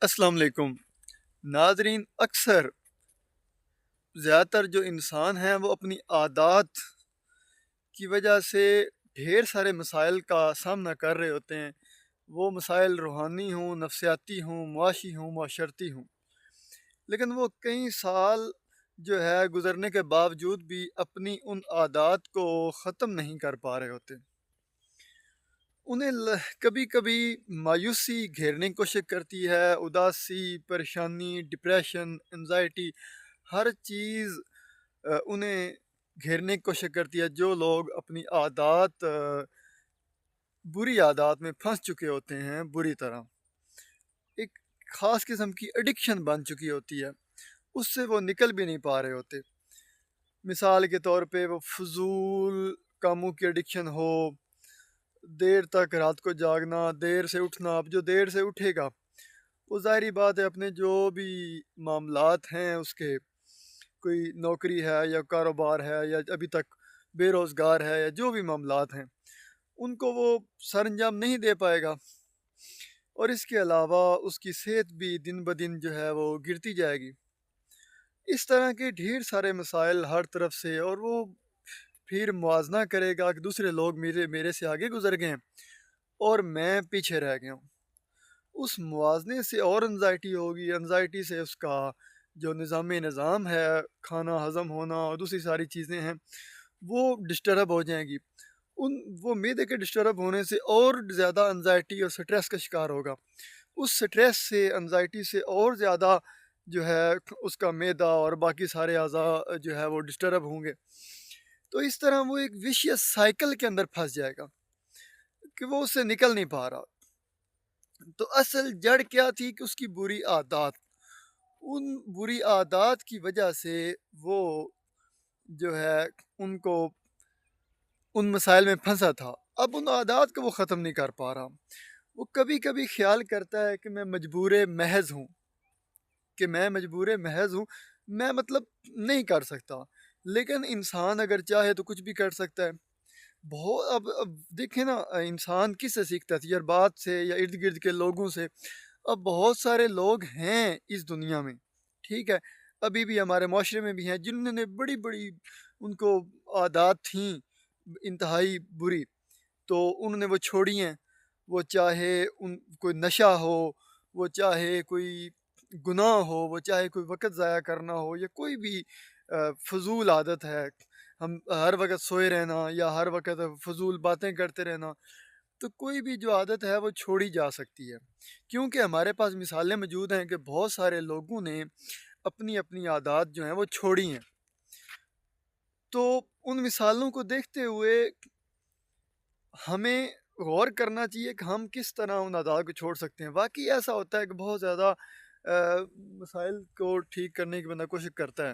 السلام علیکم ناظرین. اکثر زیادہ تر جو انسان ہیں وہ اپنی عادات کی وجہ سے ڈھیر سارے مسائل کا سامنا کر رہے ہوتے ہیں. وہ مسائل روحانی ہوں، نفسیاتی ہوں، معاشی ہوں، معاشرتی ہوں، لیکن وہ کئی سال جو ہے گزرنے کے باوجود بھی اپنی ان عادات کو ختم نہیں کر پا رہے ہوتے. انہیں کبھی کبھی مایوسی گھیرنے کی کوشش کرتی ہے، اداسی، پریشانی، ڈپریشن، انزائٹی، ہر چیز انہیں گھیرنے کی کوشش کرتی ہے. جو لوگ اپنی عادات بری عادات میں پھنس چکے ہوتے ہیں، بری طرح ایک خاص قسم کی ایڈکشن بن چکی ہوتی ہے، اس سے وہ نکل بھی نہیں پا رہے ہوتے. مثال کے طور پہ وہ فضول کاموں کی ایڈکشن ہو، دیر تک رات کو جاگنا، دیر سے اٹھنا. اب جو دیر سے اٹھے گا وہ ظاہری بات ہے اپنے جو بھی معاملات ہیں اس کے، کوئی نوکری ہے یا کاروبار ہے یا ابھی تک بے روزگار ہے یا جو بھی معاملات ہیں ان کو وہ سر انجام نہیں دے پائے گا. اور اس کے علاوہ اس کی صحت بھی دن بدن جو ہے وہ گرتی جائے گی. اس طرح کے ڈھیر سارے مسائل ہر طرف سے، اور وہ پھر موازنہ کرے گا کہ دوسرے لوگ میرے سے آگے گزر گئے ہیں اور میں پیچھے رہ گیا ہوں. اس موازنے سے اور انزائٹی ہوگی، انزائٹی سے اس کا جو نظام ہے، کھانا ہضم ہونا اور دوسری ساری چیزیں ہیں وہ ڈسٹرب ہو جائیں گی. وہ معدے کے ڈسٹرب ہونے سے اور زیادہ انزائٹی اور سٹریس کا شکار ہوگا. اس سٹریس سے، انزائٹی سے اور زیادہ جو ہے اس کا معدہ اور باقی سارے اعضاء جو ہے وہ ڈسٹرب ہوں گے. تو اس طرح وہ ایک ویشیس سائیکل کے اندر پھنس جائے گا کہ وہ اس سے نکل نہیں پا رہا. تو اصل جڑ کیا تھی کہ اس کی بری عادات. ان بری عادات کی وجہ سے وہ جو ہے ان کو ان مسائل میں پھنسا تھا. اب ان عادات کو وہ ختم نہیں کر پا رہا. وہ کبھی کبھی خیال کرتا ہے کہ میں مجبور محض ہوں، میں مطلب نہیں کر سکتا. لیکن انسان اگر چاہے تو کچھ بھی کر سکتا ہے. اب دیکھیں نا، انسان کس سے سیکھتا ہے؟ تجربات سے یا ارد گرد کے لوگوں سے. اب بہت سارے لوگ ہیں اس دنیا میں، ٹھیک ہے، ابھی بھی ہمارے معاشرے میں بھی ہیں جنہوں نے بڑی بڑی ان کو عادات تھیں انتہائی بری، تو انہوں نے وہ چھوڑی ہیں. وہ چاہے کوئی نشہ ہو، وہ چاہے کوئی گناہ ہو، وہ چاہے کوئی وقت ضائع کرنا ہو، یا کوئی بھی فضول عادت ہے، ہم ہر وقت سوئے رہنا یا ہر وقت فضول باتیں کرتے رہنا. تو کوئی بھی جو عادت ہے وہ چھوڑی جا سکتی ہے، کیونکہ ہمارے پاس مثالیں موجود ہیں کہ بہت سارے لوگوں نے اپنی اپنی عادات جو ہیں وہ چھوڑی ہیں. تو ان مثالوں کو دیکھتے ہوئے ہمیں غور کرنا چاہیے کہ ہم کس طرح ان عادات کو چھوڑ سکتے ہیں. واقعی ایسا ہوتا ہے کہ بہت زیادہ مسائل کو ٹھیک کرنے کی بندہ کوشش کرتا ہے.